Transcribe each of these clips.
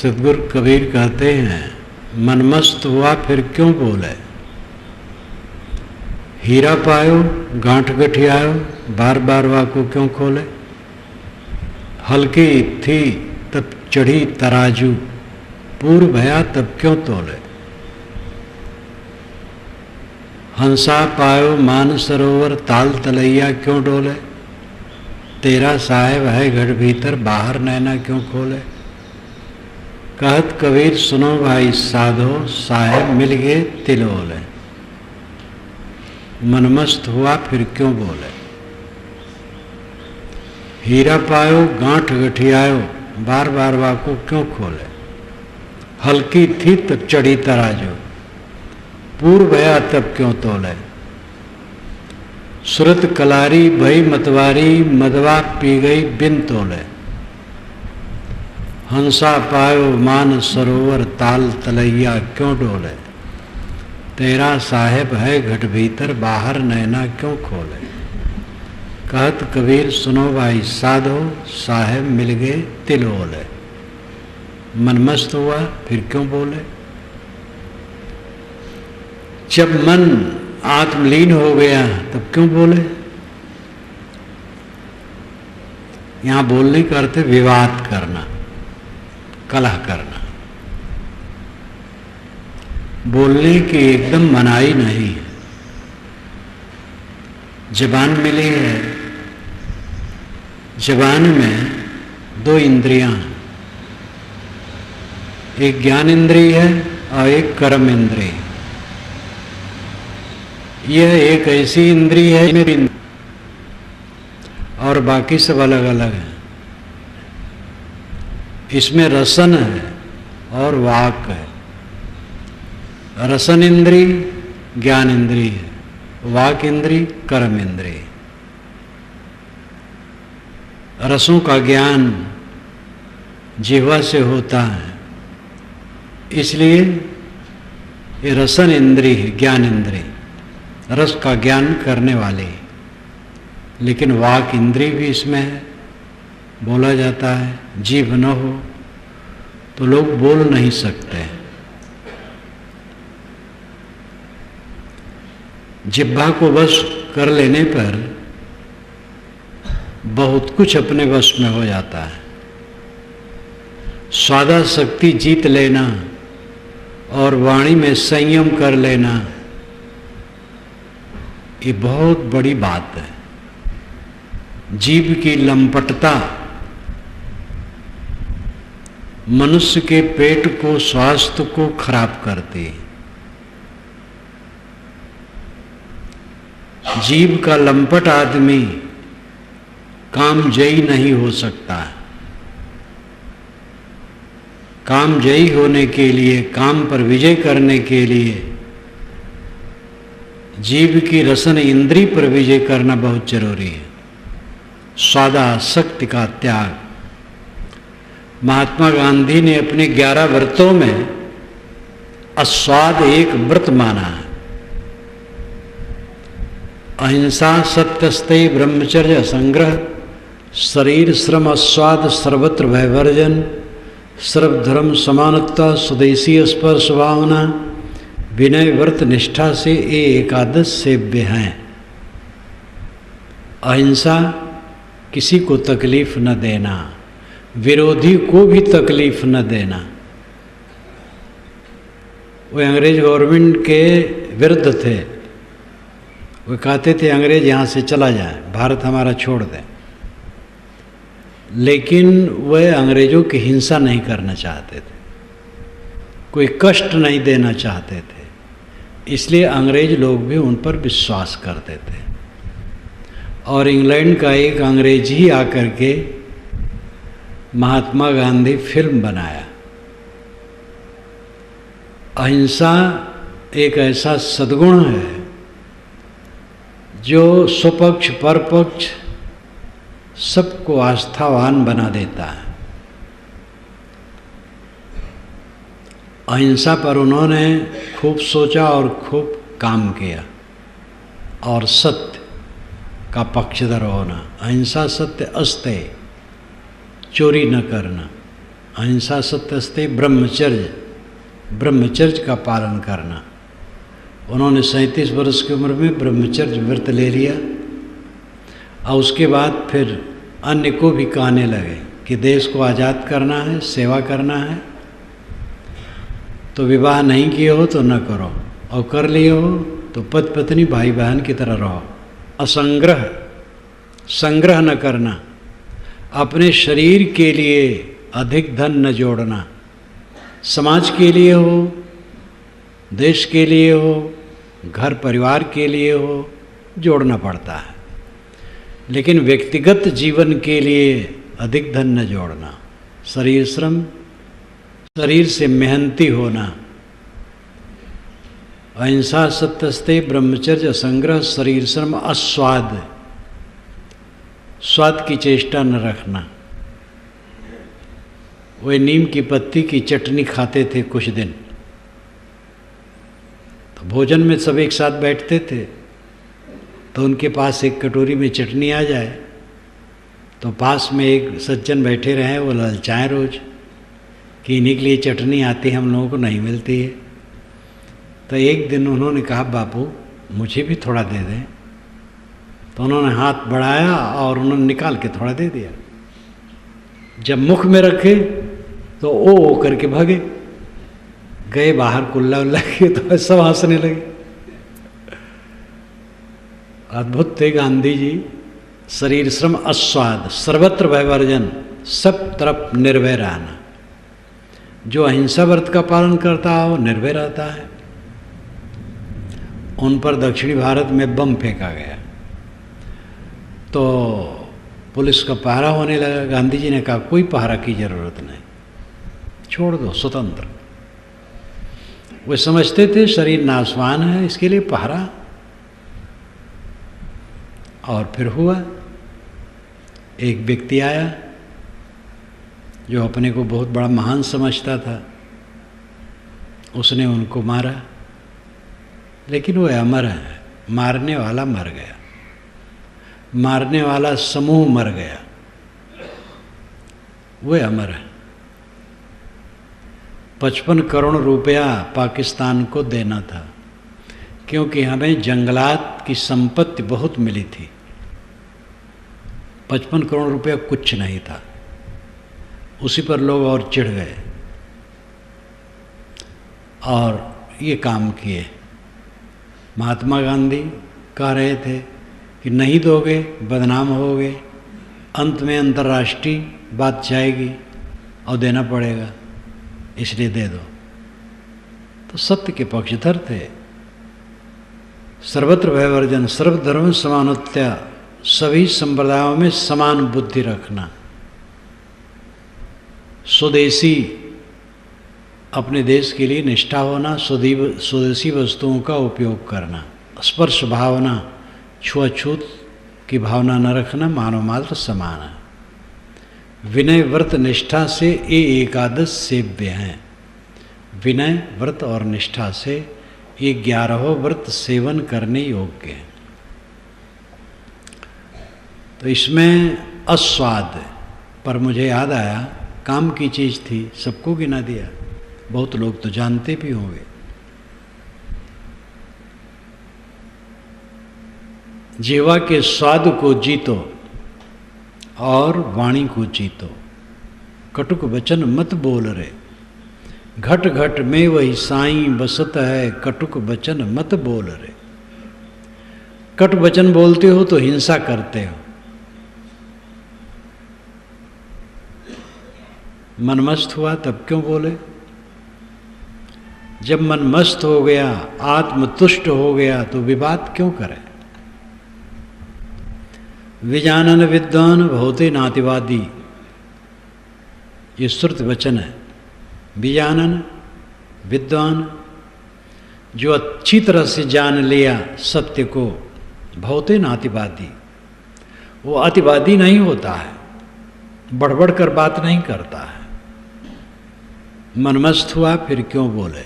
सद्गुरु कबीर कहते हैं, मनमस्त हुआ फिर क्यों बोले। हीरा पायो गांठ गठियायो, बार बार वाको क्यों खोले। हल्की थी तब चढ़ी तराजू, पूर्व भया तब क्यों तोले। हंसा पायो मान सरोवर, ताल तलैया क्यों डोले। तेरा साहेब है घट भीतर, बाहर नैना क्यों खोले। कहत कबीर सुनो भाई साधो, साहेब मिल गए तिलोले। मनमस्त हुआ फिर क्यों बोले। हीरा पायो गांठ गठियायो, बार बार वाको क्यों खोले। हल्की थी तब चढ़ी तराजू, पूर्व भया तब क्यों तोले। सुरत कलारी भई मतवारी, मदवा पी गई बिन तोले। हंसा पायो मान सरोवर, ताल तलैया क्यों डोले। तेरा साहेब है घट भीतर, बाहर नैना क्यों खोले। कहत कबीर सुनो भाई साधो, साहेब मिल गए तिलोले। मनमस्त हुआ फिर क्यों बोले। जब मन आत्मलीन हो गया तब क्यों बोले। यहां बोलने का अर्थ है विवाद करना, कलह करना। बोलने की एकदम मनाही नहीं है। जबान मिली है, जबान में दो इंद्रियां, एक ज्ञान इंद्रिय है और एक कर्म इंद्रिय। यह एक ऐसी इंद्रिय है और बाकी सब अलग अलग है। इसमें रसन है और वाक है। रसन इंद्रिय ज्ञान इंद्रिय है, वाक इंद्रिय कर्म इंद्रिय। रसों का ज्ञान जिह्वा से होता है, इसलिए ये रसन इंद्रिय है, ज्ञान इंद्रिय, रस का ज्ञान करने वाले। लेकिन वाक इंद्रिय भी इसमें है, बोला जाता है। जीभ न हो तो लोग बोल नहीं सकते। जिह्वा को वश कर लेने पर बहुत कुछ अपने वश में हो जाता है। स्वादाशक्ति जीत लेना और वाणी में संयम कर लेना, ये बहुत बड़ी बात है। जीभ की लंपटता मनुष्य के पेट को, स्वास्थ्य को खराब करती है। जीभ का लंपट आदमी कामजयी नहीं हो सकता। कामजयी होने के लिए, काम पर विजय करने के लिए जीभ की रसन इंद्रिय पर विजय करना बहुत जरूरी है। स्वादासक्ति का त्याग। महात्मा गांधी ने अपने 11 व्रतों में अस्वाद एक व्रत माना है। अहिंसा, सत्यस्तेय, ब्रह्मचर्य, संग्रह, शरीर श्रम, अस्वाद, सर्वत्र भयवर्जन, सर्वधर्म समानता, स्वदेशी स्पर्श भावना, विनय, व्रत, निष्ठा से ये एकादश सेव्य हैं। अहिंसा, किसी को तकलीफ न देना, विरोधी को भी तकलीफ न देना। वो अंग्रेज गवर्नमेंट के विरुद्ध थे। वो कहते थे अंग्रेज यहाँ से चला जाए, भारत हमारा छोड़ दे। लेकिन वह अंग्रेजों की हिंसा नहीं करना चाहते थे, कोई कष्ट नहीं देना चाहते थे, इसलिए अंग्रेज लोग भी उन पर विश्वास करते थे। और इंग्लैंड का एक अंग्रेज ही आकर के महात्मा गांधी फिल्म बनाया। अहिंसा एक ऐसा सद्गुण है जो स्वपक्ष परपक्ष सबको आस्थावान बना देता है। अहिंसा पर उन्होंने खूब सोचा और खूब काम किया। और सत्य का पक्षधर होना, अहिंसा सत्य अस्तेय, चोरी न करना, अहिंसा सत्यस्ते ब्रह्मचर्य, ब्रह्मचर्य का पालन करना। उन्होंने 37 वर्ष की उम्र में ब्रह्मचर्य व्रत ले लिया और उसके बाद फिर अन्य को भी कहने लगे कि देश को आज़ाद करना है, सेवा करना है, तो विवाह नहीं किए हो तो न करो, और कर लिए हो तो पति पत्नी भाई बहन की तरह रहो। असंग्रह, संग्रह न करना, अपने शरीर के लिए अधिक धन न जोड़ना। समाज के लिए हो, देश के लिए हो, घर परिवार के लिए हो, जोड़ना पड़ता है, लेकिन व्यक्तिगत जीवन के लिए अधिक धन न जोड़ना। शरीर श्रम, शरीर से मेहनती होना। अहिंसा सत्यस्ते ब्रह्मचर्य संग्रह शरीर श्रम अस्वाद, स्वाद की चेष्टा न रखना। वे नीम की पत्ती की चटनी खाते थे कुछ दिन, तो भोजन में सब एक साथ बैठते थे, तो उनके पास एक कटोरी में चटनी आ जाए तो पास में एक सज्जन बैठे रहे, वो ललचाएं रोज कि इन्हीं के लिए चटनी आती है, हम लोगों को नहीं मिलती है। तो एक दिन उन्होंने कहा, बापू मुझे भी थोड़ा दे दें। तो उन्होंने हाथ बढ़ाया और उन्होंने निकाल के थोड़ा दे दिया। जब मुख में रखे तो ओ करके भागे, गए बाहर कुल्ला उल्ला के, तो सब हंसने लगे। अद्भुत थे गांधी जी। शरीर श्रम अस्वाद, सर्वत्र भयवर्जन, सब तरफ निर्भय रहना। जो अहिंसा व्रत का पालन करता हो निर्भय रहता है। उन पर दक्षिणी भारत में बम फेंका गया तो पुलिस का पहरा होने लगा। गांधी जी ने कहा कोई पहरा की जरूरत नहीं, छोड़ दो, स्वतंत्र। वे समझते थे शरीर नाशवान है, इसके लिए पहरा। और फिर हुआ, एक व्यक्ति आया जो अपने को बहुत बड़ा महान समझता था, उसने उनको मारा, लेकिन वो अमर है। मारने वाला मर गया, मारने वाला समूह मर गया, वो अमर है। 55 करोड़ रुपया पाकिस्तान को देना था, क्योंकि हमें जंगलात की संपत्ति बहुत मिली थी। 55 करोड़ रुपया कुछ नहीं था, उसी पर लोग और चिढ़ गए और ये काम किए। महात्मा गांधी कह रहे थे कि नहीं दोगे बदनाम होगे, अंत में अंतर्राष्ट्रीय बात जाएगी और देना पड़ेगा, इसलिए दे दो। तो सत्य के पक्षधर थे। सर्वत्र भयवर्जन, सर्वधर्म समानत्या, सभी संप्रदायों में समान बुद्धि रखना। स्वदेशी, अपने देश के लिए निष्ठा होना, स्वदेशी वस्तुओं का उपयोग करना। स्पर्श भावना, छुआछूत की भावना न रखना, मानव मात्र समान है। विनय व्रत निष्ठा से ये एकादश सेव्य हैं। विनय व्रत और निष्ठा से ये 11 व्रत सेवन करने योग्य हैं। तो इसमें अस्वाद पर मुझे याद आया, काम की चीज़ थी, सबको गिना दिया, बहुत लोग तो जानते भी होंगे। जीवा के स्वाद को जीतो और वाणी को जीतो। कटुक वचन मत बोल रे, घट घट में वही साईं बसत है, कटुक वचन मत बोल रे। कट वचन बोलते हो तो हिंसा करते हो। मन मस्त हुआ तब क्यों बोले? जब मन मस्त हो गया, आत्मतुष्ट हो गया, तो विवाद क्यों करें? विजानन विद्वान भवते नातिवादी, ये श्रुत वचन है। विजानन विद्वान, जो अच्छी तरह से जान लिया सत्य को, भवते नातिवादी, वो अतिवादी नहीं होता है, बढ़ कर बात नहीं करता है। मनमस्त हुआ फिर क्यों बोले?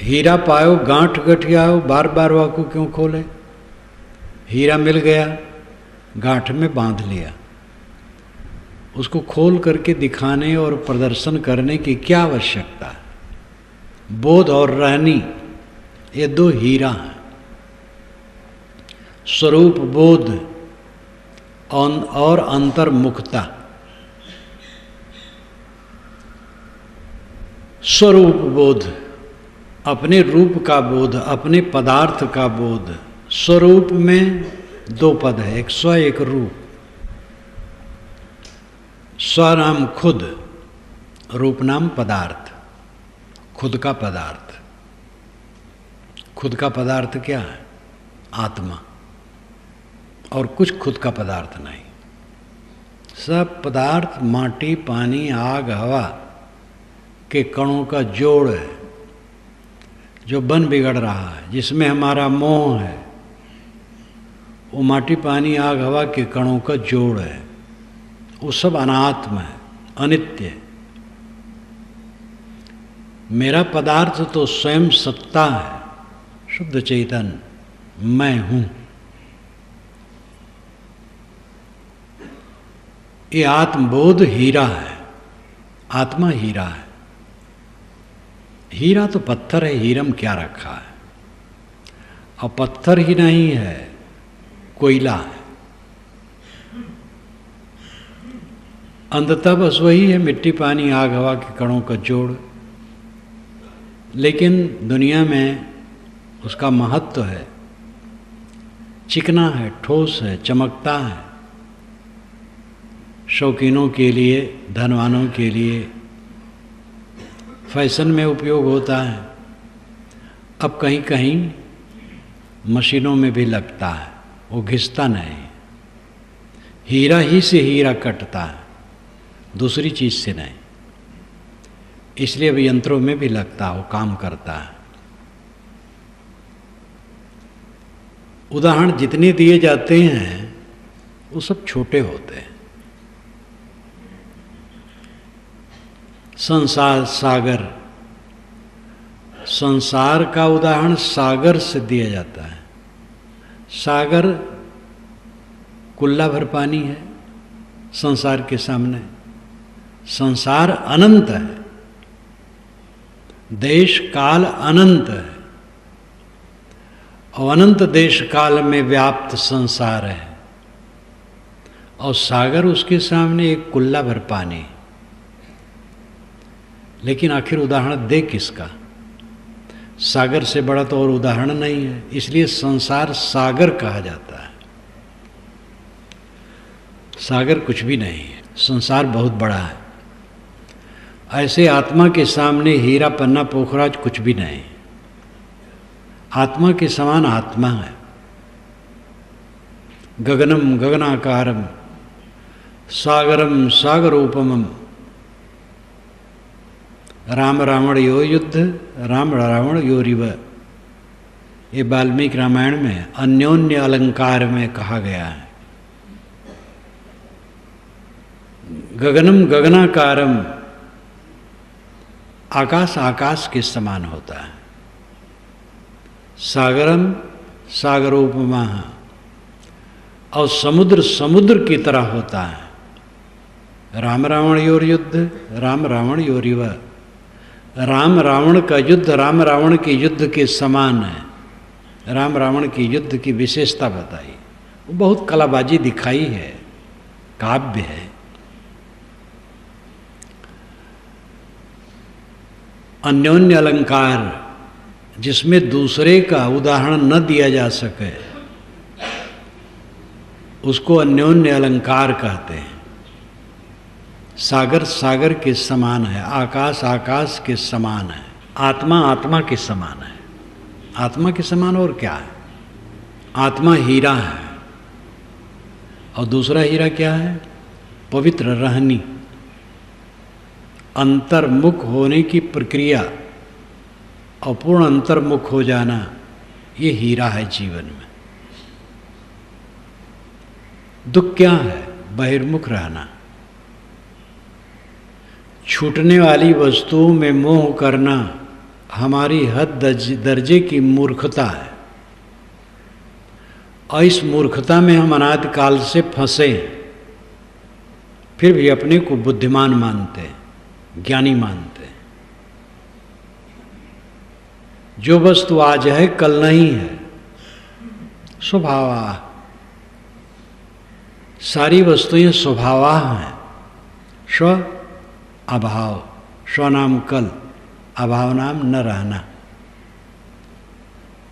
हीरा पायो गांठ गठियाओ, बार बार वाकू क्यों खोले? हीरा मिल गया, गांठ में बांध लिया, उसको खोल करके दिखाने और प्रदर्शन करने की क्या आवश्यकता है? बोध और रहनी ये दो हीरा हैं। स्वरूप बोध और अंतर्मुखता। स्वरूप बोध, अपने रूप का बोध, अपने पदार्थ का बोध। स्वरूप में दो पद है, एक स्व एक रूप। स्व नाम खुद, रूप नाम पदार्थ, खुद का पदार्थ। खुद का पदार्थ क्या है? आत्मा। और कुछ खुद का पदार्थ नहीं। सब पदार्थ माटी, पानी, आग, हवा के कणों का जोड़ है, जो बन बिगड़ रहा है, जिसमें हमारा मोह है। वो माटी, पानी, आग, हवा के कणों का जोड़ है। वो सब अनात्म है, अनित्य है। मेरा पदार्थ तो स्वयं सत्ता है, शुद्ध चैतन्य, मैं हूं। ये आत्मबोध हीरा है, आत्मा हीरा है। हीरा तो पत्थर है, हीरा में क्या रखा है? और पत्थर ही नहीं है, कोयला है। अंततः बस वही है, मिट्टी, पानी, आग, हवा के कणों का जोड़। लेकिन दुनिया में उसका महत्व है, चिकना है, ठोस है, चमकता है। शौकीनों के लिए, धनवानों के लिए फैशन में उपयोग होता है। अब कहीं कहीं मशीनों में भी लगता है, वो घिसता नहीं। हीरा ही से हीरा कटता है, दूसरी चीज से नहीं। इसलिए अब यंत्रों में भी लगता है, वो काम करता है। उदाहरण जितने दिए जाते हैं वो सब छोटे होते हैं। संसार सागर, संसार का उदाहरण सागर से दिया जाता है। सागर कुल्ला भर पानी है संसार के सामने। संसार अनंत है, देश काल अनंत है, और अनंत देश काल में व्याप्त संसार है। और सागर उसके सामने एक कुल्ला भर पानी। लेकिन आखिर उदाहरण दे किसका? सागर से बड़ा तो और उदाहरण नहीं है, इसलिए संसार सागर कहा जाता है। सागर कुछ भी नहीं है, संसार बहुत बड़ा है। ऐसे आत्मा के सामने हीरा, पन्ना, पोखराज कुछ भी नहीं। आत्मा के समान आत्मा है। गगनम गगनाकारम, सागरम सागरोपमम। राम रावण यो युद्ध, राम रावण यो रिव। ये वाल्मीकि रामायण में अन्योन्य अलंकार में कहा गया है। गगनम गगनाकारम, आकाश आकाश के समान होता है। सागरम सागरोपमा, और समुद्र समुद्र की तरह होता है। राम रावण योर युद्ध, राम रावण योर रिव। राम रावण का युद्ध राम रावण के युद्ध के समान है। राम रावण की युद्ध की विशेषता बताई, वो बहुत कलाबाजी दिखाई है, काव्य है। अन्योन्य अलंकार, जिसमें दूसरे का उदाहरण न दिया जा सके, उसको अन्योन्य अलंकार कहते हैं। सागर सागर के समान है, आकाश आकाश के समान है, आत्मा आत्मा के समान है। आत्मा के समान और क्या है? आत्मा हीरा है, और दूसरा हीरा क्या है? पवित्र रहनी, अंतर्मुख होने की प्रक्रिया और पूर्ण अंतर्मुख हो जाना, ये हीरा है जीवन में। दुख क्या है? बहिर्मुख रहना। छूटने वाली वस्तुओं में मोह करना हमारी हद दर्जे की मूर्खता है, और इस मूर्खता में हम अनादिकाल से फंसे। फिर भी अपने को बुद्धिमान मानते हैं, ज्ञानी मानते हैं। जो वस्तु आज है कल नहीं है, स्वभावा। सारी वस्तुएं स्वभावा हैं। स्व अभाव, स्व नाम कल, अभाव नाम न रहना।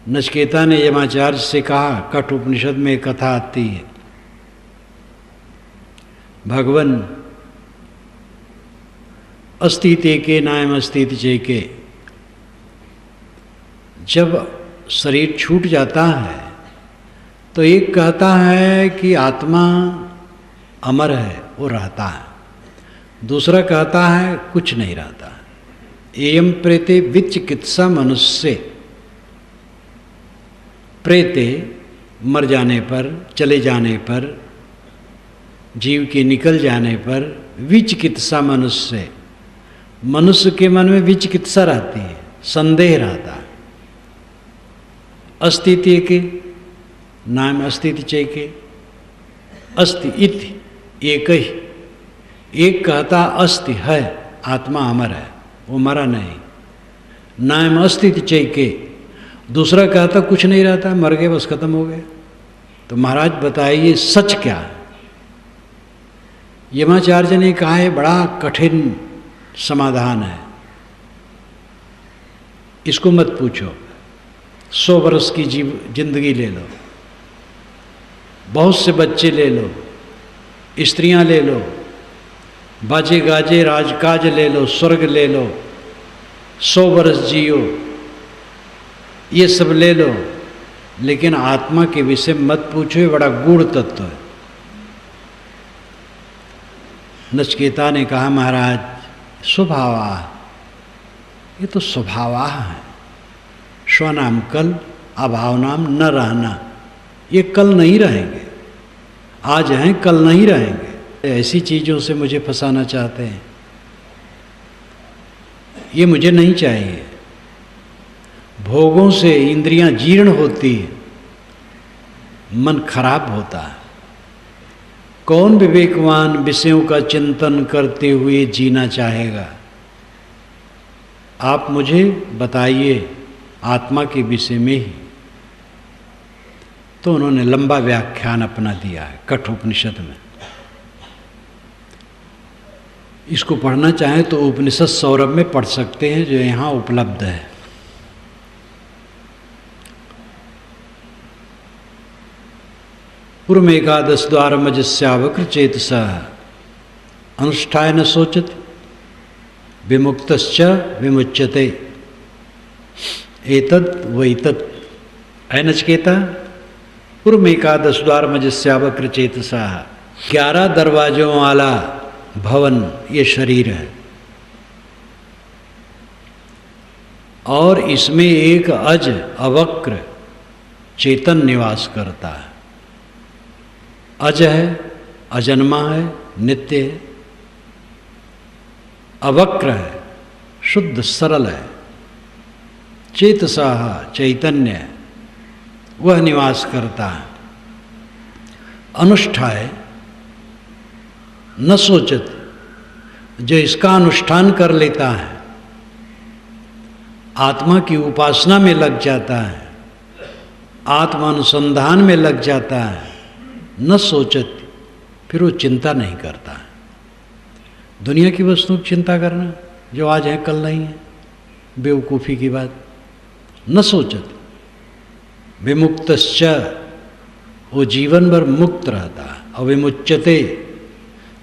नचिकेता ने यमाचार्य से कहा, कठ उपनिषद में एक कथा आती है, भगवन अस्तित्व के नायम अस्तित्व चेके। जब शरीर छूट जाता है तो एक कहता है कि आत्मा अमर है, वो रहता है। दूसरा कहता है कुछ नहीं रहता। एयम प्रेते विचिकित्सा मनुष्य। प्रेते मर जाने पर, चले जाने पर, जीव के निकल जाने पर विचिकित्सा मनुष्य, मनुष्य के मन में विचिकित्सा रहती है, संदेह रहता है। अस्तित्व के नाम अस्तित्व चेके, अस्ति इति एक ही। एक कहता अस्ति है, आत्मा अमर है, वो मरा नहीं, नाम अस्तित्व चेके। दूसरा कहता कुछ नहीं रहता, मर गए बस खत्म हो गए। तो महाराज बताइए सच क्या है? यमाचार्य ने कहा है बड़ा कठिन समाधान है, इसको मत पूछो। 100 वर्ष की जिंदगी ले लो, बहुत से बच्चे ले लो, स्त्रियां ले लो, बाजे गाजे राजकाज ले लो, स्वर्ग ले लो, 100 वर्ष जियो, ये सब ले लो, लेकिन आत्मा के विषय मत पूछो, ये बड़ा गूढ़ तत्व है। नचिकेता ने कहा महाराज स्वभावा, ये तो स्वभावा है। स्वनाम कल, अभाव नाम न रहना। ये कल नहीं रहेंगे, आज हैं कल नहीं रहेंगे। ऐसी चीज़ों से मुझे फंसाना चाहते हैं, ये मुझे नहीं चाहिए। भोगों से इंद्रियां जीर्ण होती है, मन खराब होता है। कौन विवेकवान विषयों का चिंतन करते हुए जीना चाहेगा? आप मुझे बताइए आत्मा के विषय में ही। तो उन्होंने लंबा व्याख्यान अपना दिया है कठोपनिषद में। इसको पढ़ना चाहें तो उपनिषद सौरभ में पढ़ सकते हैं, जो यहाँ उपलब्ध है। पूर्व एकादश द्वार मजस्यावक्र चेतसा अनुष्ठाय न सोचत विमुक्तश्च विमुच्यते एतत् वैतत्। है नचिकेता, पूर्व एकादश द्वार मजस्यावक्र चेतसा, 11 दरवाजों वाला भवन ये शरीर है, और इसमें एक अज अवक्र चेतन निवास करता है। अज है, अजन्मा है, नित्य है। अवक्र है, शुद्ध सरल है। चेतसा चैतन्य, वह निवास करता है। अनुष्ठाय न सोचत, जो इसका अनुष्ठान कर लेता है, आत्मा की उपासना में लग जाता है, आत्मानुसंधान में लग जाता है, न सोचत, फिर वो चिंता नहीं करता है। दुनिया की वस्तुओं की चिंता करना, जो आज है कल नहीं है, बेवकूफ़ी की बात। न सोचत विमुक्तश्च, वो जीवन भर मुक्त रहता है। अविमुच्यते,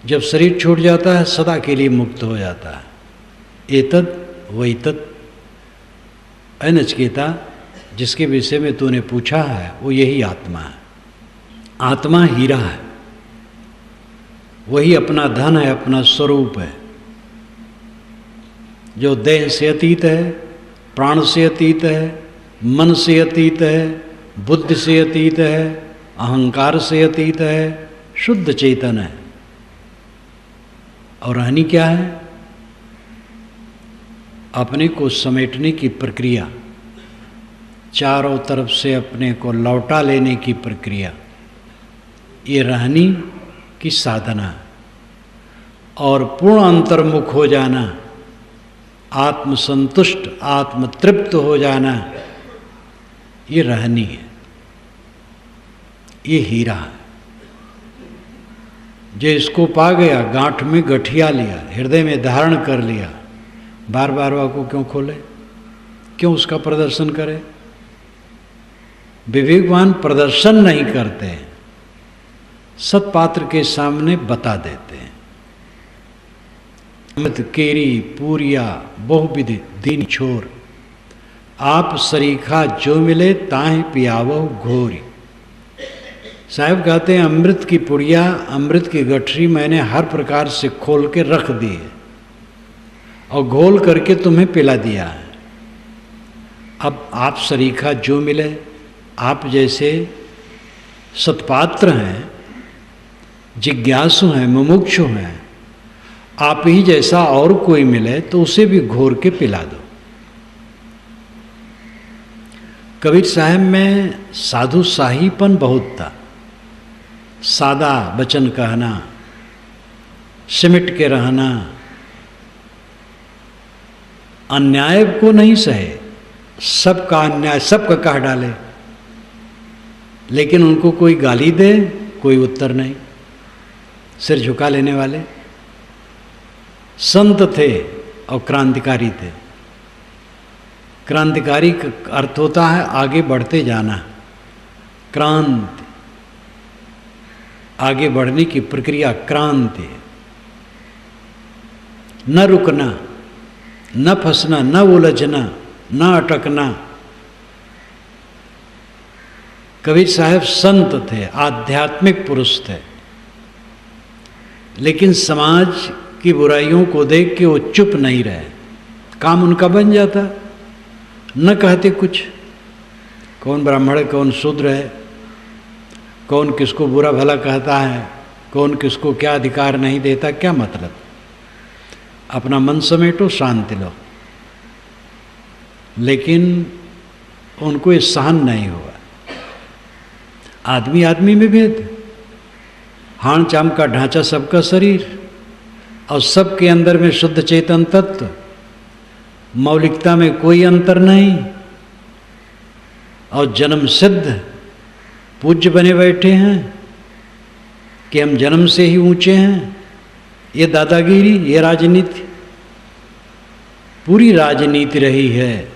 जब शरीर छूट जाता है सदा के लिए मुक्त हो जाता है। एतत् वैतत्। ऐ नचिकेता, जिसके विषय में तूने पूछा है वो यही आत्मा है। आत्मा हीरा है, वही अपना धन है, अपना स्वरूप है, जो देह से अतीत है, प्राण से अतीत है, मन से अतीत है, बुद्धि से अतीत है, अहंकार से अतीत है, शुद्ध चेतन है। और रहनी क्या है? अपने को समेटने की प्रक्रिया, चारों तरफ से अपने को लौटा लेने की प्रक्रिया, ये रहनी की साधना। और पूर्ण अंतर्मुख हो जाना, आत्मसंतुष्ट आत्मतृप्त हो जाना, ये रहनी है, ये हीरा है। जो इसको पा गया, गांठ में गठिया लिया, हृदय में धारण कर लिया, बार बार को क्यों खोले, क्यों उसका प्रदर्शन करे? विवेकवान प्रदर्शन नहीं करते, सत्पात्र के सामने बता देते हैं। अमृत केरी पूरिया बहुविधि दीन छोर, आप सरीखा जो मिले ताहि पियावो घोरी। साहब कहते हैं अमृत की पुड़िया, अमृत की गठरी मैंने हर प्रकार से खोल के रख दी है और घोल करके तुम्हें पिला दिया है। अब आप सरीखा जो मिले, आप जैसे सत्पात्र हैं, जिज्ञासु हैं, मुमुक्षु हैं, आप ही जैसा और कोई मिले तो उसे भी घोर के पिला दो। कबीर साहब में साधु शाहीपन बहुत था, सादा वचन कहना, सिमट के रहना, अन्याय को नहीं सहे, सबका अन्याय सबका कह डाले, लेकिन उनको कोई गाली दे कोई उत्तर नहीं, सिर झुका लेने वाले संत थे और क्रांतिकारी थे। क्रांतिकारी का अर्थ होता है आगे बढ़ते जाना, क्रांति, आगे बढ़ने की प्रक्रिया क्रांति, न रुकना, न फंसना, न उलझना, न अटकना। कबीर साहब संत थे, आध्यात्मिक पुरुष थे, लेकिन समाज की बुराइयों को देख के वो चुप नहीं रहे, काम उनका बन जाता, न कहते कुछ। कौन ब्राह्मण है, कौन शूद्र है, कौन किसको बुरा भला कहता है, कौन किसको क्या अधिकार नहीं देता, क्या मतलब? अपना मन समेटो, शांति लो। लेकिन उनको ये सहन नहीं हुआ। आदमी आदमी में भेद, हाण चाम का ढांचा सबका शरीर, और सबके अंदर में शुद्ध चेतन तत्व, मौलिकता में कोई अंतर नहीं, और जन्म सिद्ध पूज्य बने बैठे हैं कि हम जन्म से ही ऊंचे हैं। ये दादागिरी, ये राजनीति, पूरी राजनीति रही है।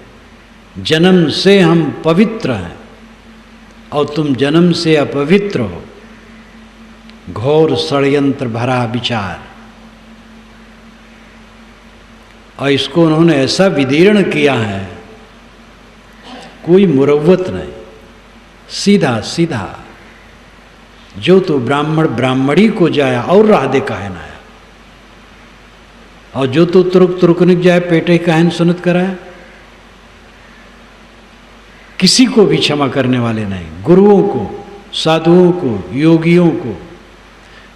जन्म से हम पवित्र हैं और तुम जन्म से अपवित्र हो। घोर षड्यंत्र भरा विचार, और इसको उन्होंने ऐसा विदीर्ण किया है, कोई मुरव्वत नहीं, सीधा सीधा। जो तो ब्राह्मण ब्राह्मणी को जाया और राह दे कहन आया, और जो तो तुरुक तुरुकनिक जाए पेटे कहन सुनत कराया। किसी को भी क्षमा करने वाले नहीं। गुरुओं को, साधुओं को, योगियों को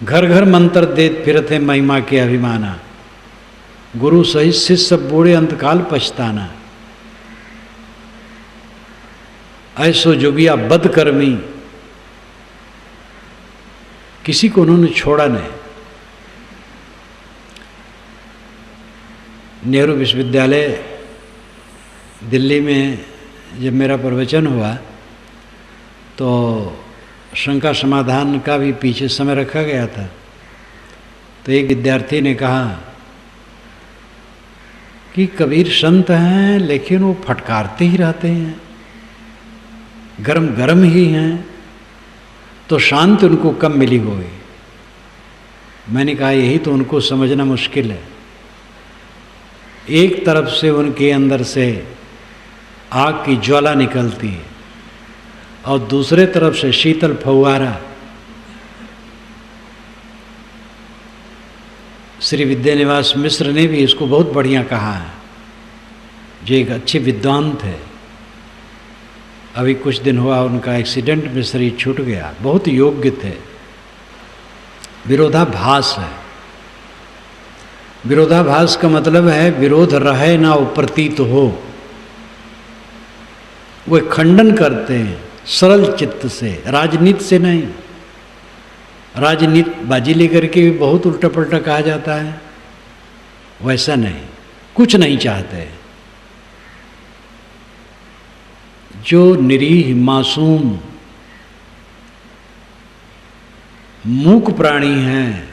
घर घर मंत्र देत फिरते महिमा के अभिमाना। गुरु सहित शिष्य सब बूढ़े अंतकाल पछताना। ऐसो जोगिया बदकर्मी, किसी को उन्होंने छोड़ा नहीं। नेहरू विश्वविद्यालय दिल्ली में जब मेरा प्रवचन हुआ तो शंका समाधान का भी पीछे समय रखा गया था। तो एक विद्यार्थी ने कहा कि कबीर संत हैं लेकिन वो फटकारते ही रहते हैं, गरम गरम ही हैं, तो शांत उनको कब मिली होगी। मैंने कहा यही तो उनको समझना मुश्किल है। एक तरफ से उनके अंदर से आग की ज्वाला निकलती है और दूसरे तरफ से शीतल फव्वारा। श्री विद्यानिवास मिश्र ने भी इसको बहुत बढ़िया कहा है, जो एक अच्छे विद्वान थे। अभी कुछ दिन हुआ उनका एक्सीडेंट में शरीर छूट गया, बहुत योग्य थे। विरोधाभास है। विरोधाभास का मतलब है विरोध रहे ना वो प्रतीत हो। वो खंडन करते हैं सरल चित्त से, राजनीति से नहीं। राजनीति बाजी लेकर के भी बहुत उल्टा पलटा कहा जाता है, वैसा नहीं, कुछ नहीं चाहते। जो निरीह मासूम मूक प्राणी हैं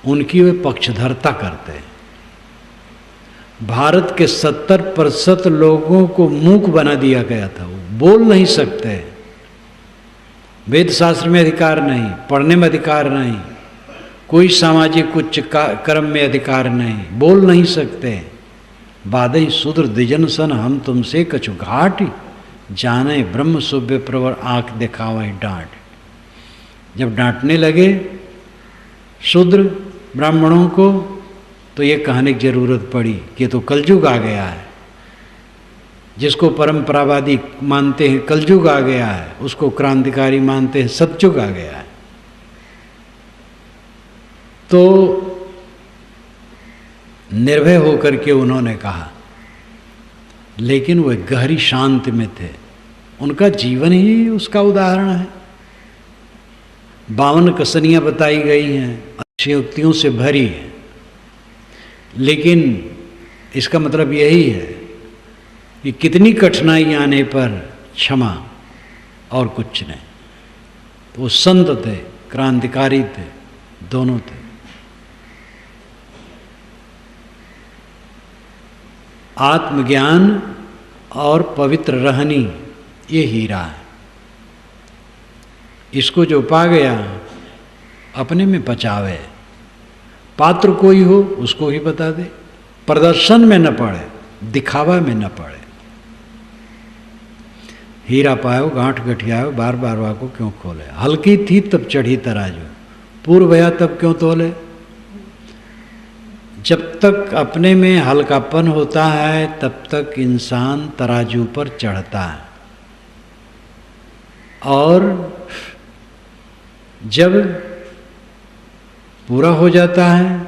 उनकी वे पक्षधरता करते हैं। भारत के 70% लोगों को मूक बना दिया गया था, वो बोल नहीं सकते, वेद शास्त्र में अधिकार नहीं, पढ़ने में अधिकार नहीं, कोई सामाजिक उच्च कर्म में अधिकार नहीं, बोल नहीं सकते। बादई शूद्र द्विजन सन हम तुमसे कछु घाट, जाने ब्रह्म सुव्य प्रवर आंख दिखावे डांट। जब डांटने लगे शूद्र ब्राह्मणों को तो ये कहने की जरूरत पड़ी कि तो कलयुग आ गया है। जिसको परंपरावादी मानते हैं कलयुग आ गया है, उसको क्रांतिकारी मानते हैं सतयुग आ गया है। तो निर्भय होकर के उन्होंने कहा, लेकिन वे गहरी शांति में थे। उनका जीवन ही उसका उदाहरण है। 52 कसनियाँ बताई गई हैं, अच्छी युक्तियों से भरी है, लेकिन इसका मतलब यही है कि कितनी कठिनाई आने पर क्षमा और कुछ नहीं। तो वो संत थे, क्रांतिकारी थे, दोनों थे। आत्मज्ञान और पवित्र रहनी ये हीरा है। इसको जो पा गया अपने में पचावे, पात्र कोई हो उसको ही बता दे, प्रदर्शन में न पड़े, दिखावा में न पड़े। हीरा पायो गांठ गठियायो, बार बार वाको क्यों खोले। हल्की थी तब चढ़ी तराजू, पूर्व भया तब क्यों तोले। जब तक अपने में हल्कापन होता है तब तक इंसान तराजू पर चढ़ता है, और जब पूरा हो जाता है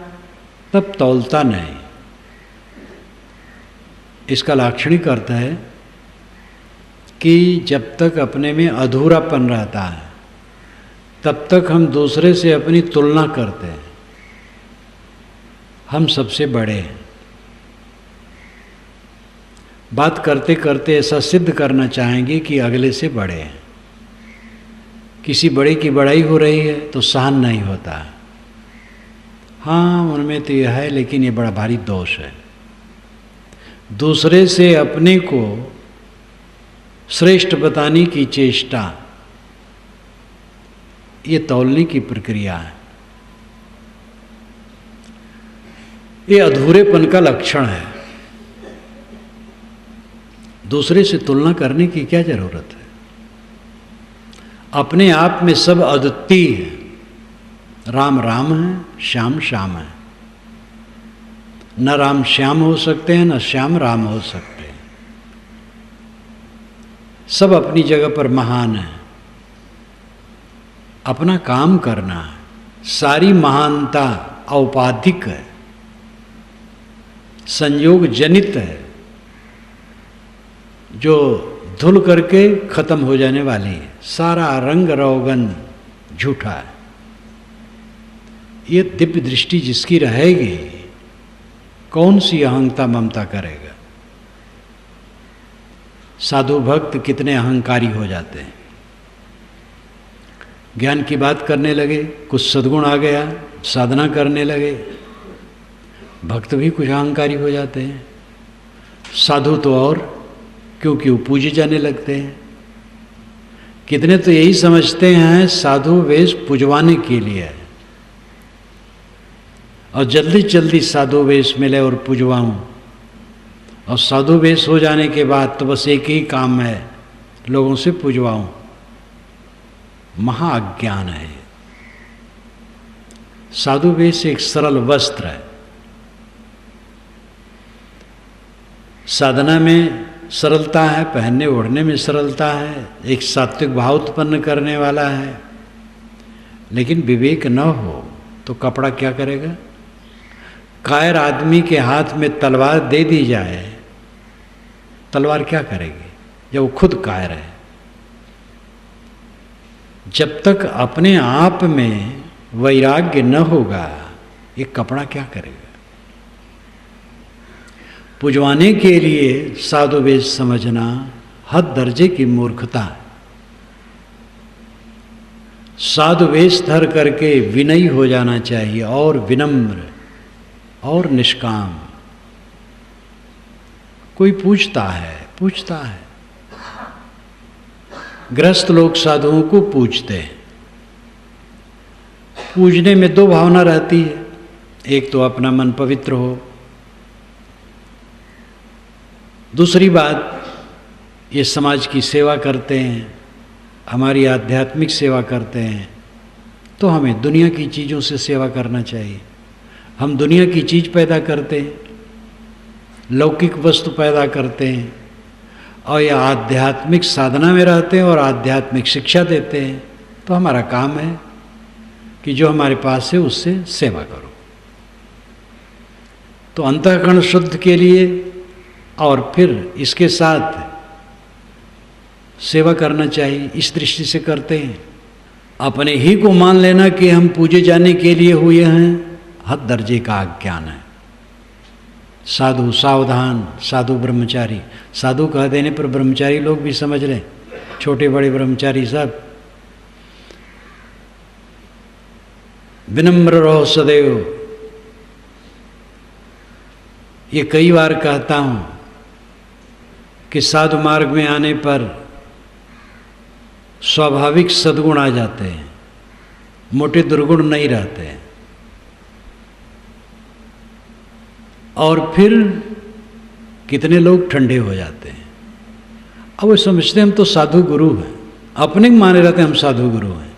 तब तौलता नहीं। इसका लाक्षणिक अर्थ है कि जब तक अपने में अधूरापन रहता है तब तक हम दूसरे से अपनी तुलना करते हैं, हम सबसे बड़े हैं। बात करते करते ऐसा सिद्ध करना चाहेंगे कि अगले से बड़े हैं। किसी बड़े की बड़ाई हो रही है तो सहन नहीं होता। हाँ, उनमें तो यह है, लेकिन ये बड़ा भारी दोष है। दूसरे से अपने को श्रेष्ठ बताने की चेष्टा, ये तौलने की प्रक्रिया है। ये अधूरेपन का लक्षण है। दूसरे से तुलना करने की क्या जरूरत है। अपने आप में सब अद्वितीय है। राम राम है, श्याम श्याम है। न राम श्याम हो सकते हैं, न श्याम राम हो सकते हैं। सब अपनी जगह पर महान है। अपना काम करना है। सारी महानता औपाधिक है, संयोग जनित है, जो धुल करके खत्म हो जाने वाली है। सारा रंग रोगन झूठा है। ये दिव्य दृष्टि जिसकी रहेगी, कौन सी अहंता ममता करेगा। साधु भक्त कितने अहंकारी हो जाते हैं। ज्ञान की बात करने लगे, कुछ सद्गुण आ गया, साधना करने लगे, भक्त भी कुछ अहंकारी हो जाते हैं। साधु तो और, क्योंकि वो पूजे जाने लगते हैं। कितने तो यही समझते हैं साधु वेश पुजवाने के लिए है, और जल्दी जल्दी साधु वेश मिले और पुजवाऊं। और साधु वेश हो जाने के बाद तो बस एक ही काम है, लोगों से पुजवाऊं। महाअज्ञान है। साधु वेश एक सरल वस्त्र है। साधना में सरलता है, पहनने ओढ़ने में सरलता है, एक सात्विक भाव उत्पन्न करने वाला है। लेकिन विवेक न हो तो कपड़ा क्या करेगा। कायर आदमी के हाथ में तलवार दे दी जाए, तलवार क्या करेगी जब वो खुद कायर है। जब तक अपने आप में वैराग्य न होगा, ये कपड़ा क्या करेगा? पुजवाने के लिए साधु वेश समझना हद दर्जे की मूर्खता है। साधु वेश धर करके विनयी हो जाना चाहिए, और विनम्र और निष्काम। कोई पूछता है गृहस्थ लोग साधुओं को पूछते हैं। पूजने में दो भावना रहती है, एक तो अपना मन पवित्र हो, दूसरी बात ये समाज की सेवा करते हैं, हमारी आध्यात्मिक सेवा करते हैं, तो हमें दुनिया की चीज़ों से सेवा करना चाहिए। हम दुनिया की चीज़ पैदा करते हैं, लौकिक वस्तु पैदा करते हैं, और यह आध्यात्मिक साधना में रहते हैं और आध्यात्मिक शिक्षा देते हैं, तो हमारा काम है कि जो हमारे पास है उससे सेवा करो। तो अंतःकरण शुद्ध के लिए और फिर इसके साथ सेवा करना चाहिए, इस दृष्टि से करते हैं। अपने ही को मान लेना कि हम पूजे जाने के लिए हुए हैं, हद दर्जे का अज्ञान है। साधु सावधान, साधु ब्रह्मचारी। साधु कह देने पर ब्रह्मचारी लोग भी समझ लें, छोटे बड़े ब्रह्मचारी सब। विनम्र रहो सदैव, ये कई बार कहता हूँ कि साधु मार्ग में आने पर स्वाभाविक सद्गुण आ जाते हैं, मोटे दुर्गुण नहीं रहते हैं। और फिर कितने लोग ठंडे हो जाते हैं। अब वो समझते हैं हम तो साधु गुरु हैं, अपने माने रहते हैं हम साधु गुरु हैं,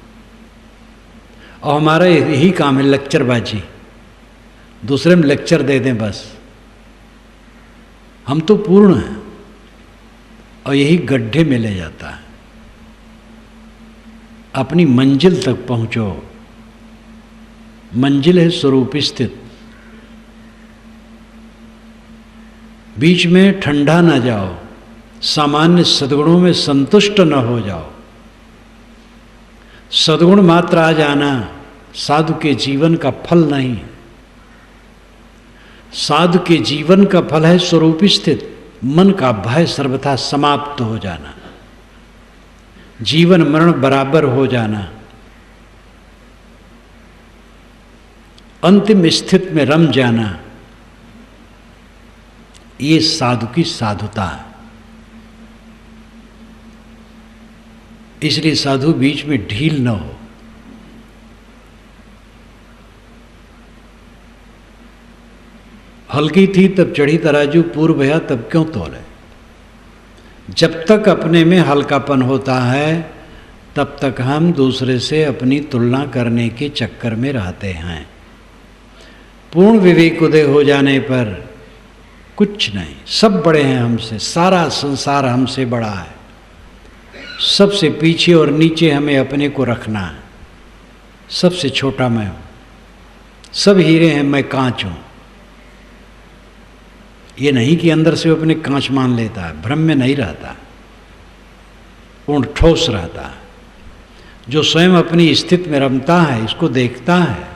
और हमारा यही काम है लेक्चरबाजी, दूसरे में लेक्चर दे दें बस। हम तो पूर्ण हैं, और यही गड्ढे में ले जाता है। अपनी मंजिल तक पहुंचो, मंजिल है स्वरूप स्थित। बीच में ठंडा ना जाओ, सामान्य सद्गुणों में संतुष्ट न हो जाओ। सद्गुण मात्र आ जाना साधु के जीवन का फल नहीं। साधु के जीवन का फल है स्वरूप स्थित, मन का भय सर्वथा समाप्त हो जाना, जीवन मरण बराबर हो जाना, अंतिम स्थिति में रम जाना। ये साधु की साधुता है। इसलिए साधु बीच में ढील न हो। हल्की थी तब चढ़ी तराजू, पूर्व भया तब क्यों तोले। जब तक अपने में हल्कापन होता है तब तक हम दूसरे से अपनी तुलना करने के चक्कर में रहते हैं। पूर्ण विवेक उदय हो जाने पर कुछ नहीं, सब बड़े हैं हमसे, सारा संसार हमसे बड़ा है, सबसे पीछे और नीचे हमें अपने को रखना है। सबसे छोटा मैं हूँ, सब हीरे हैं, मैं कांच हूँ। ये नहीं कि अंदर से वो अपने कांच मान लेता है, भ्रम में नहीं रहता, पूर्ण ठोस रहता है। जो स्वयं अपनी स्थिति में रमता है, इसको देखता है,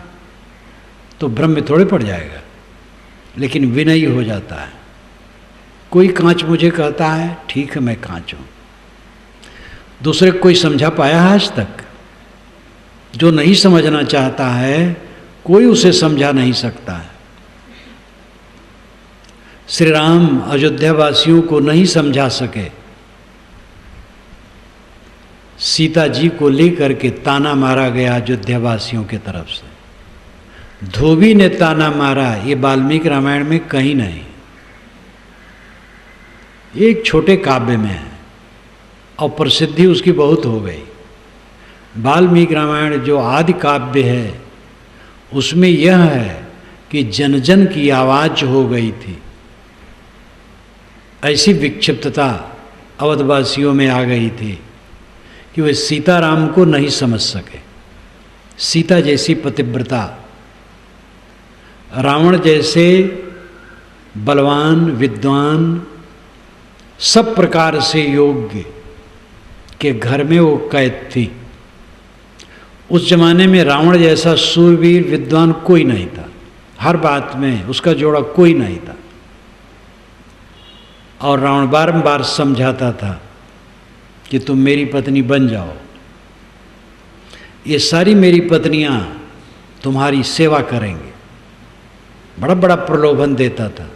तो भ्रम में थोड़े पड़ जाएगा, लेकिन विनयी हो जाता है। कोई कांच मुझे कहता है, ठीक है मैं कांच हूँ। दूसरे को कोई समझा पाया है आज तक? जो नहीं समझना चाहता है कोई उसे समझा नहीं सकता है। श्री राम अयोध्या वासियों को नहीं समझा सके, सीता जी को लेकर के ताना मारा गया अयोध्या वासियों की तरफ से। धोबी ने ताना मारा, ये वाल्मीकि रामायण में कहीं नहीं, एक छोटे काव्य में है और प्रसिद्धि उसकी बहुत हो गई। वाल्मीकि रामायण जो आदि काव्य है उसमें यह है कि जन जन की आवाज हो गई थी, ऐसी विक्षिप्तता अवधवासियों में आ गई थी कि वे सीताराम को नहीं समझ सके। सीता जैसी पतिव्रता, रावण जैसे बलवान विद्वान, सब प्रकार से योग्य के घर में वो कैद थी, उस जमाने में रावण जैसा सूरवीर विद्वान कोई नहीं था, हर बात में उसका जोड़ा कोई नहीं था। और रावण बारंबार समझाता था कि तुम मेरी पत्नी बन जाओ, ये सारी मेरी पत्नियां तुम्हारी सेवा करेंगे, बड़ा बड़ा प्रलोभन देता था।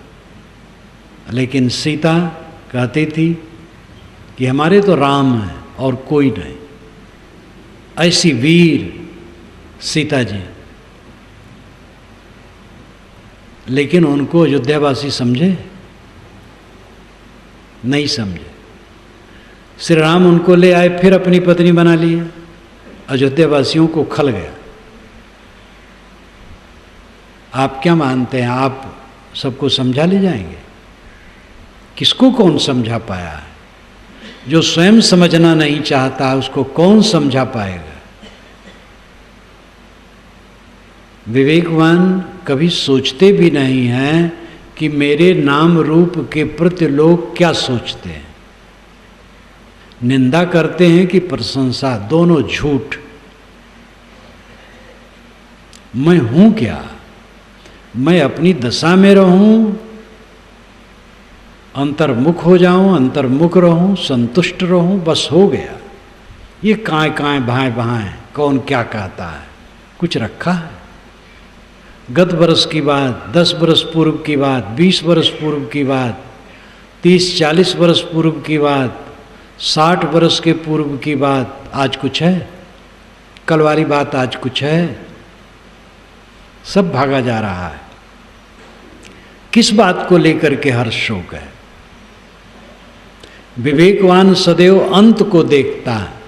लेकिन सीता कहती थी कि हमारे तो राम हैं और कोई नहीं। ऐसी वीर सीता जी, लेकिन उनको अयोध्यावासी समझे नहीं समझे। श्री राम उनको ले आए, फिर अपनी पत्नी बना लिया। अयोध्यावासियों को खल गया। आप क्या मानते हैं, आप सबको समझा ले जाएंगे? किसको कौन समझा पाया है? जो स्वयं समझना नहीं चाहता उसको कौन समझा पाएगा? विवेकवान कभी सोचते भी नहीं हैं कि मेरे नाम रूप के प्रति लोग क्या सोचते हैं। निंदा करते हैं कि प्रशंसा, दोनों झूठ। मैं हूं क्या? मैं अपनी दशा में रहूं, अंतर्मुख हो जाऊं, अंतर्मुख रहूं, संतुष्ट रहूं, बस हो गया। ये काएं काएं भाएं भाएं कौन क्या कहता है? कुछ रखा है? गत वर्ष की बात, 10 वर्ष पूर्व की बात, 20 वर्ष पूर्व की बात, 30-40 वर्ष पूर्व की बात, 60 वर्ष के पूर्व की बात आज कुछ है? कल वाली बात आज कुछ है? सब भागा जा रहा है। किस बात को लेकर के हर्ष शोक है? विवेकवान सदैव अंत को देखता है,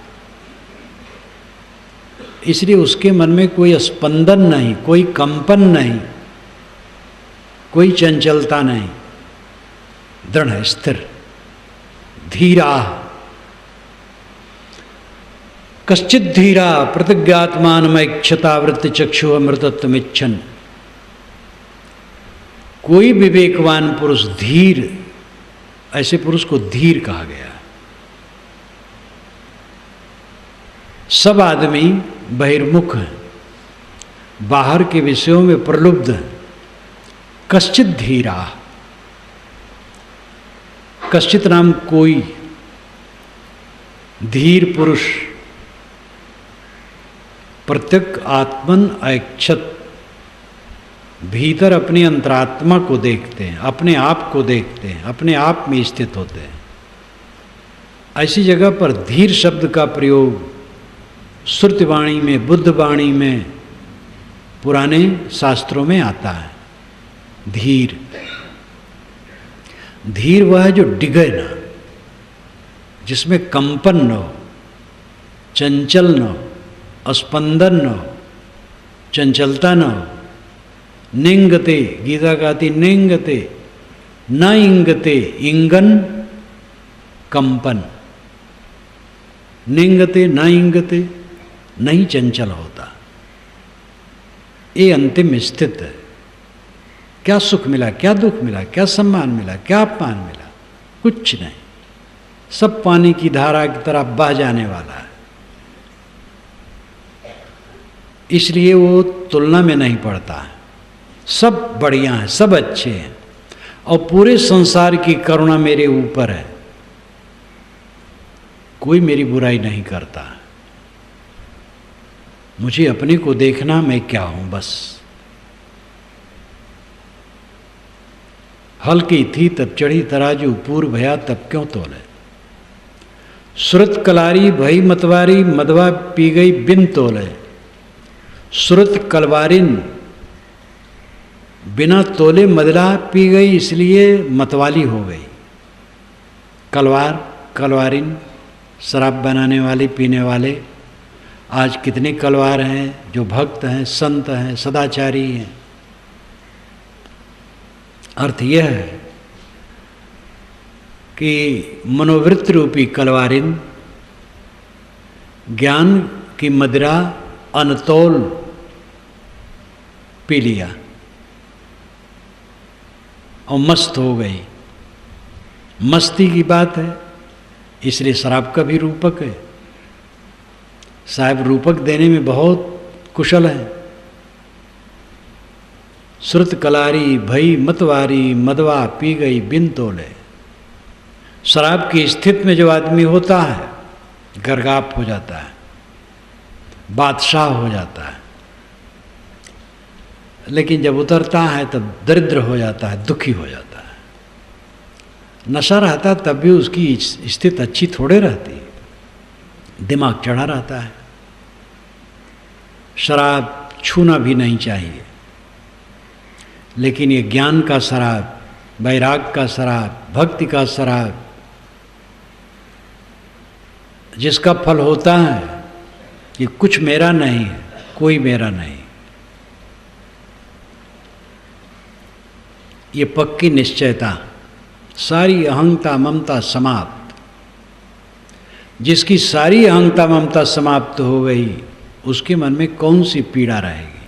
इसलिए उसके मन में कोई स्पंदन नहीं, कोई कंपन नहीं, कोई चंचलता नहीं, दृढ़ स्थिर धीरा। कश्चित धीरा प्रतिज्ञात्मानमैक्षता वृत्ति चक्षु अमृतत्वमिच्छन। कोई विवेकवान पुरुष धीर, ऐसे पुरुष को धीर कहा गया। सब आदमी बहिर्मुख हैं, बाहर के विषयों में प्रलुब्ध हैं। कश्चित धीरा, कश्चित नाम कोई धीर पुरुष प्रत्यक आत्मन ऐक्षत, भीतर अपनी अंतरात्मा को देखते हैं, अपने आप को देखते हैं, अपने आप में स्थित होते हैं। ऐसी जगह पर धीर शब्द का प्रयोग श्रुतिवाणी में, बुद्धवाणी में, पुराने शास्त्रों में आता है। धीर, धीर वह है जो डिगे न, जिसमें कंपन न हो, चंचल न हो, स्पंदन न हो, चंचलता न हो। निंगते, गीता कहती निंगते न इंगते, इंगन कंपन। निंगते न इंगते, नहीं चंचल होता। ये अंतिम स्थित है। क्या सुख मिला, क्या दुख मिला, क्या सम्मान मिला, क्या अपमान मिला? कुछ नहीं, सब पानी की धारा की तरह बह जाने वाला है। इसलिए वो तुलना में नहीं पड़ता है। सब बढ़िया हैं, सब अच्छे हैं, और पूरे संसार की करुणा मेरे ऊपर है। कोई मेरी बुराई नहीं करता। मुझे अपने को देखना, मैं क्या हूं बस। हल्की थी तब चढ़ी तराजू, पूर्व भया तब क्यों तोले। सुरत कलारी भई मतवारी, मदवा पी गई बिन तोले। सुरत कलवारिन, बिना तोले मदला पी गई, इसलिए मतवाली हो गई। कलवार, कलवारिन, शराब बनाने वाले, पीने वाले। आज कितने कलवार हैं जो भक्त हैं, संत हैं, सदाचारी हैं। अर्थ यह है कि मनोवृत्ति रूपी कलवारिन ज्ञान की मदिरा अनतोल पी लिया और मस्त हो गई। मस्ती की बात है, इसलिए शराब का भी रूपक है। साहब रूपक देने में बहुत कुशल है। श्रुत कलारी भई मतवारी मदवा पी गई बिन तोले। शराब की स्थिति में जो आदमी होता है गर्गाप हो जाता है, बादशाह हो जाता है, लेकिन जब उतरता है तब दरिद्र हो जाता है, दुखी हो जाता है। नशा रहता तब भी उसकी स्थिति अच्छी थोड़े रहती है, दिमाग चढ़ा रहता है। शराब छूना भी नहीं चाहिए, लेकिन ये ज्ञान का शराब, वैराग का शराब, भक्ति का शराब, जिसका फल होता है कि कुछ मेरा नहीं है, कोई मेरा नहीं, ये पक्की निश्चयता, सारी अहंता ममता समाप्त। जिसकी सारी अहंता ममता समाप्त हो गई, उसके मन में कौन सी पीड़ा रहेगी।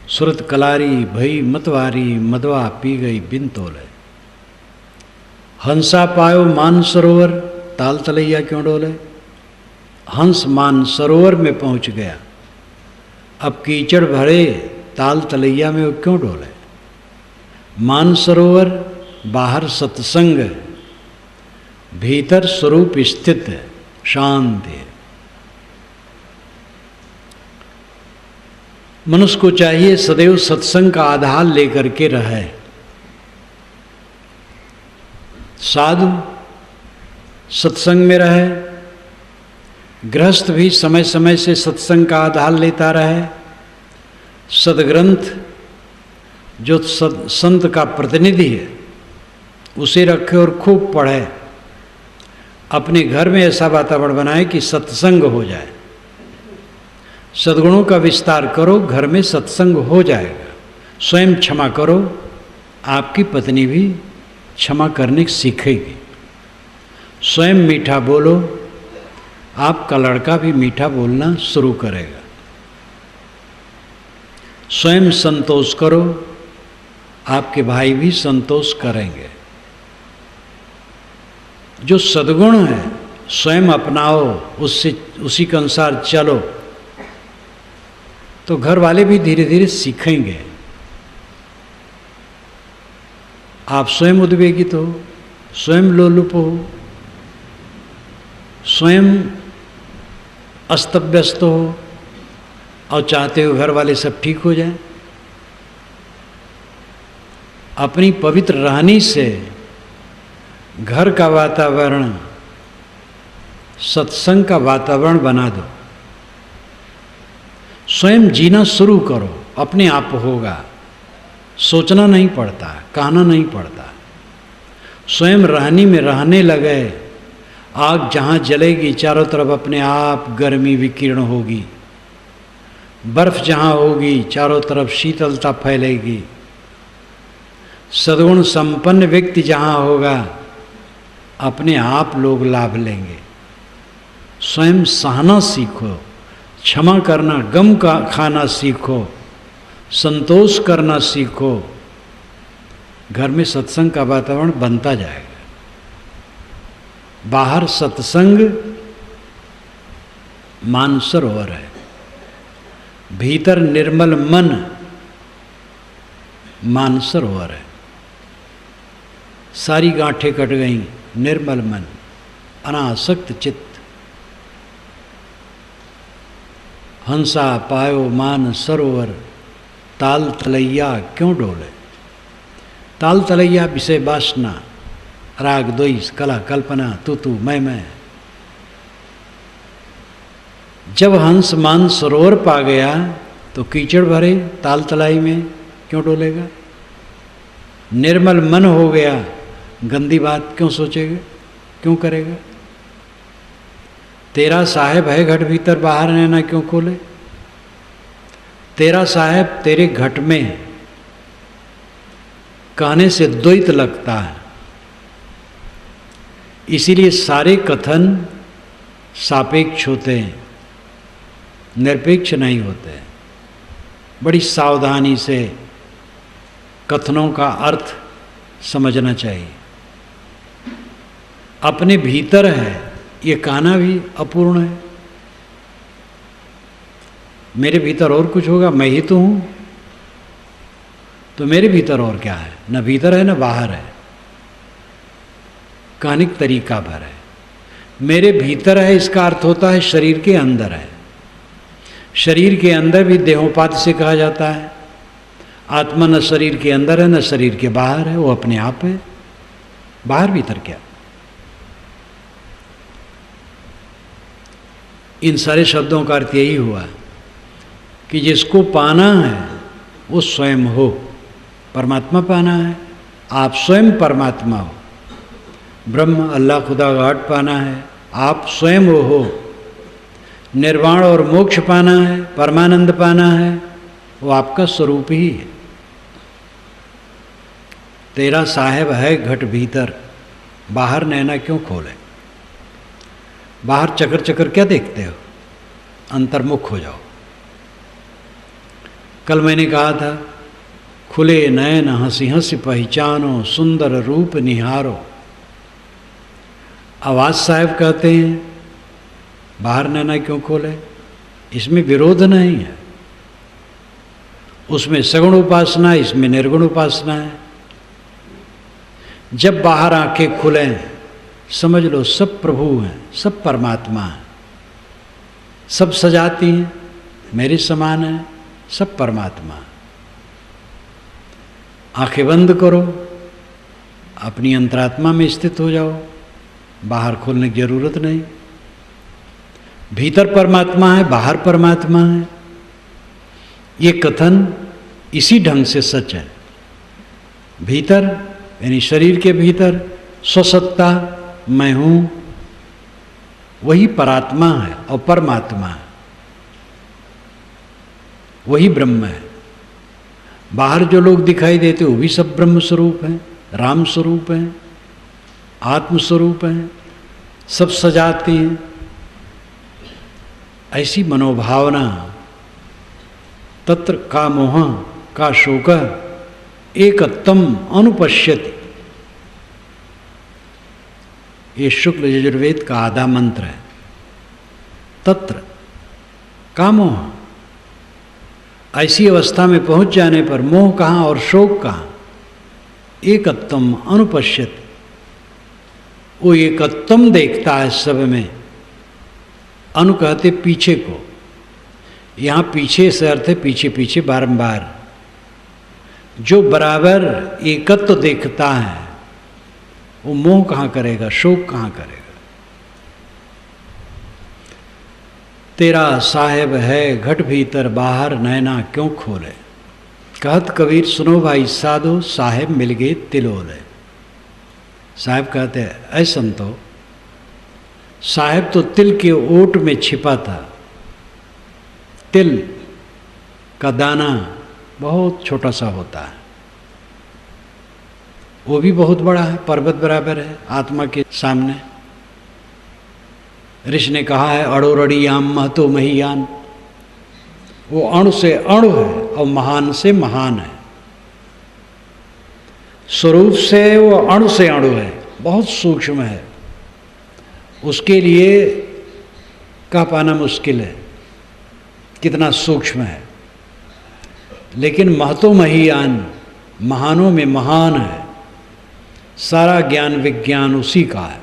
सुरत कलारी भई मतवारी मदवा पी गई बिन तोले। हंसा पायो मान सरोवर ताल तलैया क्यों डोले। हंस मान सरोवर में पहुंच गया, अब कीचड़ भरे ताल तलैया में वो क्यों डोले। मान सरोवर बाहर सत्संग, भीतर स्वरूप स्थित शांति। मनुष्य को चाहिए सदैव सत्संग का आधार लेकर के रहे। साधु सत्संग में रहे, गृहस्थ भी समय समय से सत्संग का आधार लेता रहे। सदग्रंथ जो संत का प्रतिनिधि है उसे रखे और खूब पढ़े। अपने घर में ऐसा वातावरण बनाए कि सत्संग हो जाए। सद्गुणों का विस्तार करो, घर में सत्संग हो जाएगा। स्वयं क्षमा करो, आपकी पत्नी भी क्षमा करने सीखेगी। स्वयं मीठा बोलो, आपका लड़का भी मीठा बोलना शुरू करेगा। स्वयं संतोष करो, आपके भाई भी संतोष करेंगे। जो सद्गुण है स्वयं अपनाओ, उससे उसी के अनुसार चलो, तो घर वाले भी धीरे धीरे सीखेंगे। आप स्वयं उद्वेगित हो, स्वयं लोलुप हो, स्वयं अस्तव्यस्त हो और चाहते हो घर वाले सब ठीक हो जाए। अपनी पवित्र रहनी से घर का वातावरण सत्संग का वातावरण बना दो। स्वयं जीना शुरू करो, अपने आप होगा। सोचना नहीं पड़ता, कहना नहीं पड़ता। स्वयं रहनी में रहने लगे। आग जहाँ जलेगी चारों तरफ अपने आप गर्मी विकीर्ण होगी। बर्फ जहाँ होगी चारों तरफ शीतलता फैलेगी। सद्गुण संपन्न व्यक्ति जहाँ होगा अपने आप लोग लाभ लेंगे। स्वयं सहना सीखो, क्षमा करना, गम का खाना सीखो, संतोष करना सीखो। घर में सत्संग का वातावरण बनता जाएगा। बाहर सत्संग मानसरोवर है, भीतर निर्मल मन मानसरोवर है। सारी गांठें कट गईं, निर्मल मन, अनासक्त चित्त। हंसा पायो मान सरोवर ताल तलैया क्यों डोले। ताल तलैया विषय वासना, राग द्वेष, कला कल्पना, तू मैं। जब हंस मान सरोवर पा गया तो कीचड़ भरे ताल तलाई में क्यों डोलेगा। निर्मल मन हो गया, गंदी बात क्यों सोचेगा, क्यों करेगा। तेरा साहेब है घट भीतर, बाहर रहना क्यों खोले। तेरा साहेब तेरे घट में है, कहने से द्वैत लगता है। इसीलिए सारे कथन सापेक्ष होते हैं, निरपेक्ष नहीं होते। बड़ी सावधानी से कथनों का अर्थ समझना चाहिए। अपने भीतर है ये कहना भी अपूर्ण है। मेरे भीतर और कुछ होगा, मैं ही तो हूँ, तो मेरे भीतर और क्या है? न भीतर है न बाहर है, कहने का तरीका भर है। मेरे भीतर है इसका अर्थ होता है शरीर के अंदर है। शरीर के अंदर भी देहोपात से कहा जाता है। आत्मा न शरीर के अंदर है न शरीर के बाहर है, वो अपने आप है। बाहर भीतर क्या? इन सारे शब्दों का अर्थ यही हुआ कि जिसको पाना है वो स्वयं हो, परमात्मा पाना है, आप स्वयं परमात्मा हो। ब्रह्म अल्लाह खुदा गॉड पाना है, आप स्वयं वो हो। निर्वाण और मोक्ष पाना है, परमानंद पाना है, वो आपका स्वरूप ही है। तेरा साहेब है घट भीतर, बाहर नैना क्यों खोले? बाहर चकर चकर क्या देखते हो? अंतर्मुख हो जाओ। कल मैंने कहा था, खुले नयन हंसी हंसी पहचानो, सुंदर रूप निहारो। आवाज साहब कहते हैं बाहर नैना क्यों खोले? इसमें विरोध नहीं है। उसमें सगुण उपासना, इसमें निर्गुण उपासना है। जब बाहर आंखें खुलें समझ लो सब प्रभु हैं, सब परमात्मा हैं, सब सजाती हैं, मेरे समान है, सब परमात्मा। आंखें बंद करो, अपनी अंतरात्मा में स्थित हो जाओ, बाहर खोलने की जरूरत नहीं। भीतर परमात्मा है, बाहर परमात्मा है। ये कथन इसी ढंग से सच है। भीतर यानी शरीर के भीतर स्वसत्ता मैं हूं, वही परात्मा है और परमात्मा है, वही ब्रह्म है। बाहर जो लोग दिखाई देते वो भी सब ब्रह्म स्वरूप हैं, राम स्वरूप हैं, आत्म स्वरूप हैं, सब सजाते हैं। ऐसी मनोभावना तत्र का मोह का शोक एकत्तम अनुपश्यति, ये शुक्ल यजुर्वेद का आधा मंत्र है। तत्र का मोह, ऐसी अवस्था में पहुंच जाने पर मोह कहाँ और शोक कहाँ? एकत्तम अनुपश्यति, वो एकत्तम देखता है सब में। अनु कहते पीछे को, यहाँ पीछे से अर्थ है पीछे पीछे बारंबार। जो बराबर एकत्व देखता है वो मोह कहाँ करेगा, शोक कहाँ करेगा? तेरा साहेब है घट भीतर, बाहर नैना क्यों खोले। कहत कबीर सुनो भाई साधो, साहेब मिल गए तिलोले। साहेब कहते हैं ऐ संतो, साहेब तो तिल के ओट में छिपा था। तिल का दाना बहुत छोटा सा होता है, वो भी बहुत बड़ा है, पर्वत बराबर है आत्मा के सामने। ऋषि ने कहा है अड़ोरड़ियाम महतो महियान, वो अणु से अणु है और महान से महान है। स्वरूप से वो अणु से अणु है, बहुत सूक्ष्म है। उसके लिए कह पाना मुश्किल है कितना सूक्ष्म है, लेकिन महतो महियान, महानों में महान है। सारा ज्ञान विज्ञान उसी का है।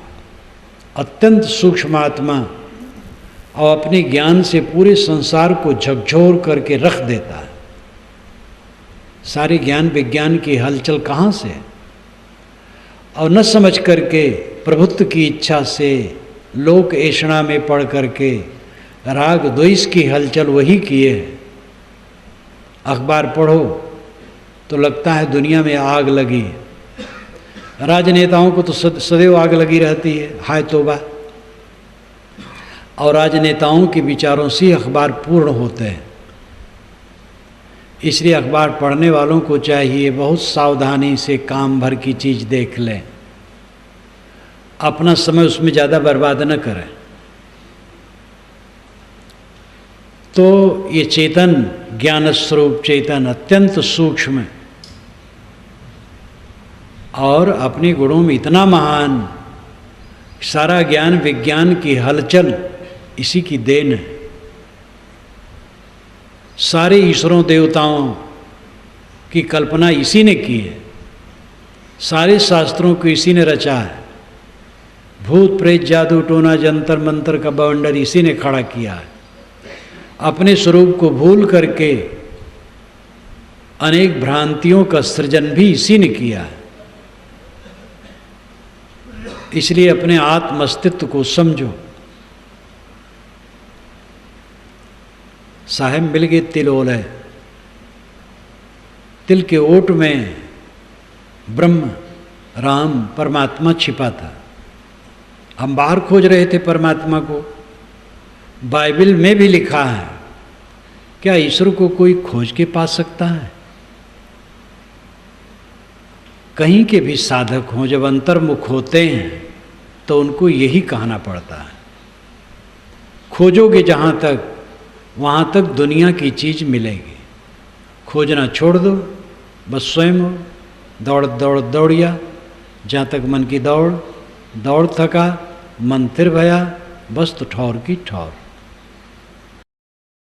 अत्यंत सूक्ष्म आत्मा और अपने ज्ञान से पूरे संसार को झकझोर करके रख देता है। सारे ज्ञान विज्ञान की हलचल कहाँ से? और न समझ करके प्रभुत्व की इच्छा से लोक ऐषणा में पढ़ करके राग द्वेष की हलचल वही किए है। अखबार पढ़ो तो लगता है दुनिया में आग लगी है। राजनेताओं को तो सदैव आग लगी रहती है, हाय तौबा। और राजनेताओं के विचारों से अखबार पूर्ण होते हैं। इसलिए अखबार पढ़ने वालों को चाहिए बहुत सावधानी से काम भर की चीज़ देख लें, अपना समय उसमें ज़्यादा बर्बाद न करें। तो ये चेतन, ज्ञान स्वरूप चेतन अत्यंत सूक्ष्म है और अपने गुणों में इतना महान सारा ज्ञान विज्ञान की हलचल इसी की देन है। सारे ईश्वरों देवताओं की कल्पना इसी ने की है। सारे शास्त्रों को इसी ने रचा है। भूत प्रेत जादू टोना जंतर मंतर का बवंडर इसी ने खड़ा किया है। अपने स्वरूप को भूल करके अनेक भ्रांतियों का सृजन भी इसी ने किया है। इसलिए अपने आत्म अस्तित्व को समझो। साहेब मिल गए तिल ओले, तिल के ओट में ब्रह्म राम परमात्मा छिपा था। हम बाहर खोज रहे थे परमात्मा को। बाइबल में भी लिखा है, क्या ईश्वर को कोई खोज के पा सकता है? कहीं के भी साधक हों, जब अंतर्मुख होते हैं तो उनको यही कहना पड़ता है, खोजोगे जहाँ तक वहाँ तक दुनिया की चीज़ मिलेगी। खोजना छोड़ दो, बस स्वयं हो। दौड़ दौड़ दौड़िया, जहाँ तक मन की दौड़, दौड़ थका मन तिर भया, बस तो ठौर की ठौर।